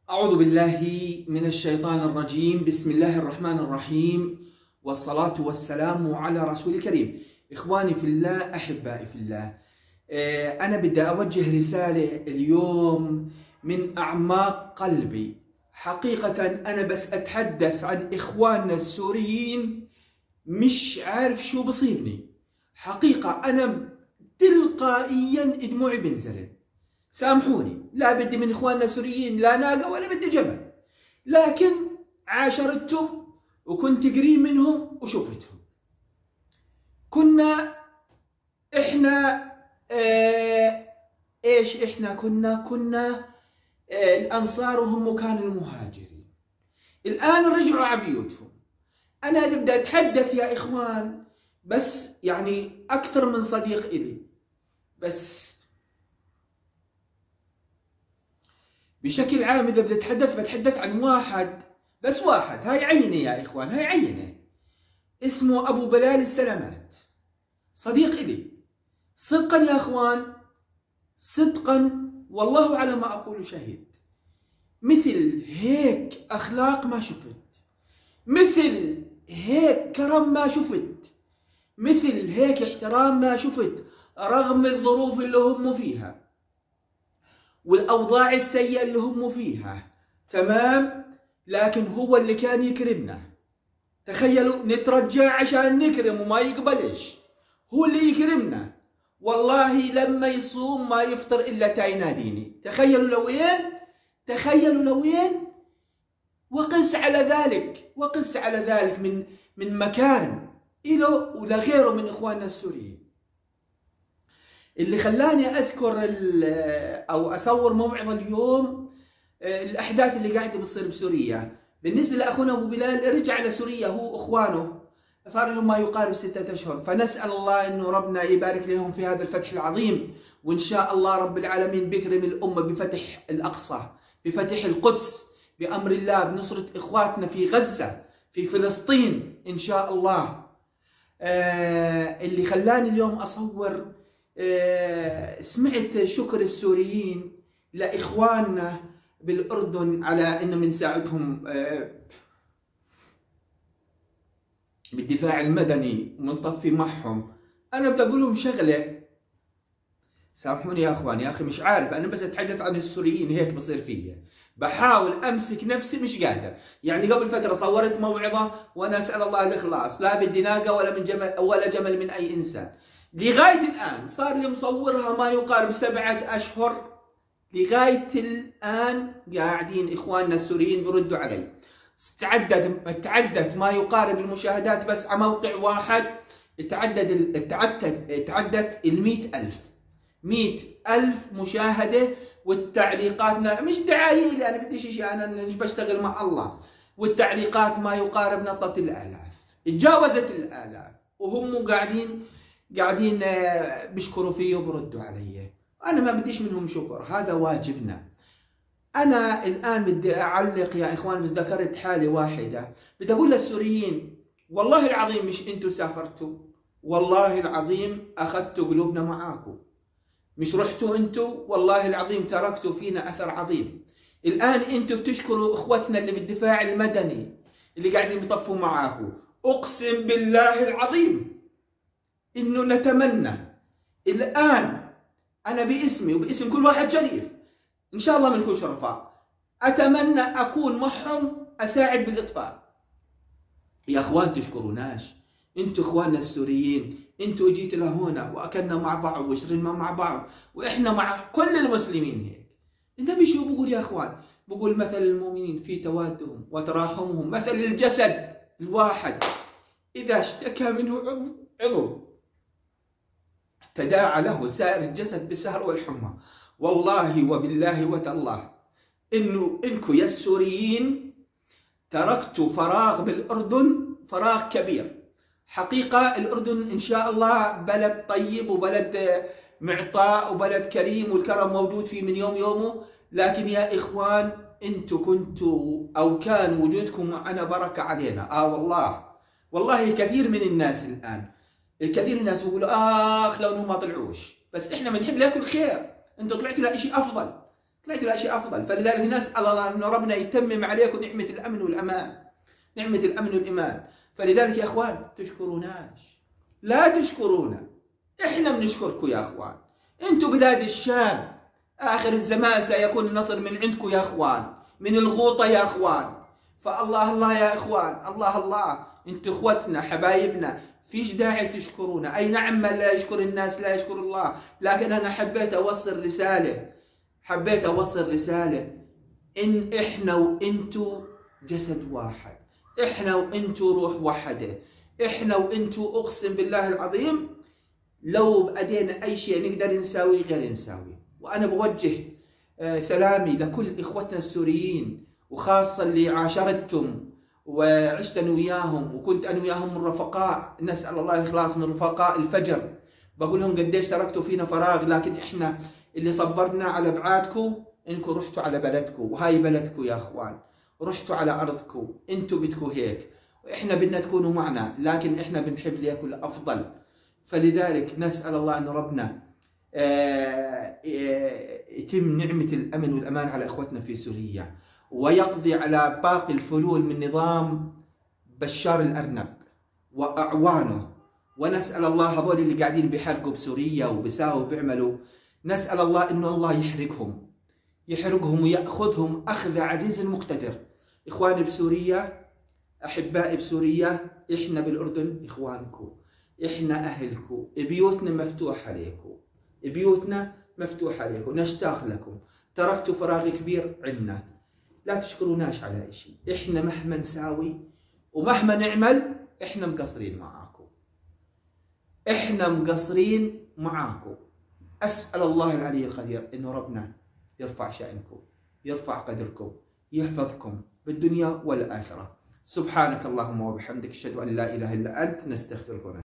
أعوذ بالله من الشيطان الرجيم. بسم الله الرحمن الرحيم، والصلاة والسلام على رسول الكريم. إخواني في الله، أحبائي في الله، أنا بدي أوجه رسالة اليوم من أعماق قلبي. حقيقة أنا بس أتحدث عن إخواننا السوريين مش عارف شو بصيبني. حقيقة أنا تلقائيا دموعي بنزل. سامحوني، لا بدي من إخواننا السوريين لا ناقة ولا بدي جمل، لكن عاشرتهم وكنت قريب منهم وشوفتهم. كنا إحنا إيش إحنا كنا الأنصار وهم كانوا المهاجرين. الآن رجعوا على بيوتهم. أنا بدي أتحدث يا إخوان، بس يعني أكثر من صديق إلي، بس بشكل عام إذا بدي بتحدث عن واحد، بس واحد. هاي عينة يا إخوان، هاي عينة، اسمه أبو بلال السلامات، صديق إلي. صدقا يا إخوان، صدقا والله على ما أقول شهيد، مثل هيك أخلاق ما شفت، مثل هيك كرم ما شفت، مثل هيك احترام ما شفت، رغم الظروف اللي هم فيها والأوضاع السيئة اللي هم فيها. تمام، لكن هو اللي كان يكرمنا. تخيلوا، نترجع عشان نكرم وما يقبلش، هو اللي يكرمنا. والله لما يصوم ما يفطر إلا تايناديني. تخيلوا لو وين. وقس على ذلك من مكارم إله ولغيره من إخواننا السوريين. اللي خلاني أذكر أو أصور موعظة اليوم الأحداث اللي قاعدة بتصير بسوريا. بالنسبة لأخونا أبو بلال، رجع لسوريا هو وإخوانه، صار لهم ما يقارب 6 أشهر. فنسأل الله إنه ربنا يبارك لهم في هذا الفتح العظيم، وإن شاء الله رب العالمين بيكرم الأمة بفتح الأقصى، بفتح القدس بأمر الله، بنصرة إخواتنا في غزة، في فلسطين إن شاء الله. اللي خلاني اليوم أصور، سمعت شكر السوريين لإخواننا بالأردن على إنه بنساعدهم بالدفاع المدني ومنطفي معهم. أنا بدي أقول لهم شغلة، سامحوني يا أخوان، يا أخي مش عارف، أنا بس أتحدث عن السوريين هيك بصير فيا، بحاول أمسك نفسي مش قادر. يعني قبل فترة صورت موعظة وأنا أسأل الله الإخلاص، لا بدي ناقة ولا جمل من أي إنسان. لغاية الآن صار لي مصورها ما يقارب 7 أشهر، لغاية الآن قاعدين إخواننا السوريين بردوا علي. تعدت ما يقارب المشاهدات بس على موقع واحد، تعدت 100,000 مشاهدة. والتعليقات مش دعاية لي، أنا بديش شيء، أنا مش بشتغل مع الله. والتعليقات ما يقارب نطت الآلاف، تجاوزت الآلاف، وهم قاعدين بيشكروا فيه وبردوا علي. أنا ما بديش منهم شكر، هذا واجبنا. أنا الآن بدي أعلق يا إخوان، بس ذكرت حالة واحدة، بدي أقول للسوريين والله العظيم مش أنتوا سافرتوا، والله العظيم أخذتوا قلوبنا معاكم، مش رحتوا أنتوا، والله العظيم تركتوا فينا أثر عظيم. الآن أنتوا بتشكروا إخوتنا اللي بالدفاع المدني اللي قاعدين بيطفوا معاكم. أقسم بالله العظيم إنه نتمنى الآن، أنا باسمي وباسم كل واحد شريف إن شاء الله منكم شرفاء، أتمنى أكون معهم أساعد بالإطفاء. يا إخوان تشكروناش، أنتوا إخواننا السوريين، أنتوا جيتوا لهنا وأكلنا مع بعض وشربنا مع بعض، وإحنا مع كل المسلمين هيك. النبي شو بقول يا إخوان؟ بقول مثل المؤمنين في توادهم وتراحمهم مثل الجسد الواحد إذا اشتكى منه عضو تداعى له سائر الجسد بالسهر والحمى. والله وبالله وتالله إنكم يا السوريين تركتوا فراغ بالأردن، فراغ كبير. حقيقة الأردن إن شاء الله بلد طيب وبلد معطاء وبلد كريم، والكرم موجود فيه من يومه. لكن يا إخوان، أنتوا كنتوا أو كان وجودكم معنا بركة علينا. والله كثير من الناس الآن، الكثير من الناس بيقولوا لو إنهم ما طلعوش، بس إحنا بنحب لكم الخير. أنتوا طلعتوا لشيء أفضل، طلعتوا لأشياء أفضل. فلذلك نسأل الله أن ربنا يتمم عليكم نعمة الأمن والأمان، نعمة الأمن والإيمان. فلذلك يا أخوان تشكروناش، لا تشكرونا، إحنا بنشكركم يا أخوان. أنتم بلاد الشام، آخر الزمان سيكون النصر من عندكم يا أخوان، من الغوطة يا أخوان. فالله الله يا إخوان، الله الله، أنتم إخوتنا حبايبنا، فيش داعي تشكرونا. أي نعم، من لا يشكر الناس لا يشكر الله. لكن أنا حبيت أوصل رسالة، إن إحنا وإنتو جسد واحد، إحنا وإنتو روح واحدة، إحنا وإنتو أقسم بالله العظيم لو بدينا أي شيء نقدر نساوي غير نساوي. وأنا بوجه سلامي لكل إخوتنا السوريين، وخاصة اللي عاشرتهم وعشت أنا وياهم، وكنت أنا وياهم من رفقاء، نسأل الله الإخلاص، من رفقاء الفجر. بقول لهم قديش تركتوا فينا فراغ، لكن إحنا اللي صبرنا على بعادكم إنكم رحتوا على بلدكم، وهاي بلدكم يا أخوان، رحتوا على أرضكم، أنتوا بدكم هيك، وإحنا بدنا تكونوا معنا، لكن إحنا بنحب ليكم الأفضل. فلذلك نسأل الله أن ربنا يتم نعمة الأمن والأمان على إخوتنا في سوريا، ويقضي على باقي الفلول من نظام بشار الأرنب وأعوانه. ونسأل الله هذول اللي قاعدين بيحرقوا بسوريا وبيساووا وبيعملوا، نسأل الله إنه الله يحرقهم ويأخذهم أخذ عزيز مقتدر. إخواني بسوريا، أحبائي بسوريا، إحنا بالأردن إخوانكم، إحنا أهلكم، بيوتنا مفتوحة عليكم، نشتاق لكم. تركتوا فراغ كبير عنا، لا تشكروناش على شيء. إحنا مهما نساوي ومهما نعمل إحنا مقصرين معاكم، أسأل الله العلي القدير إنه ربنا يرفع شأنكم، يرفع قدركم، يحفظكم بالدنيا والآخرة. سبحانك اللهم وبحمدك، أشهد أن لا إله إلا أنت، نستغفرك.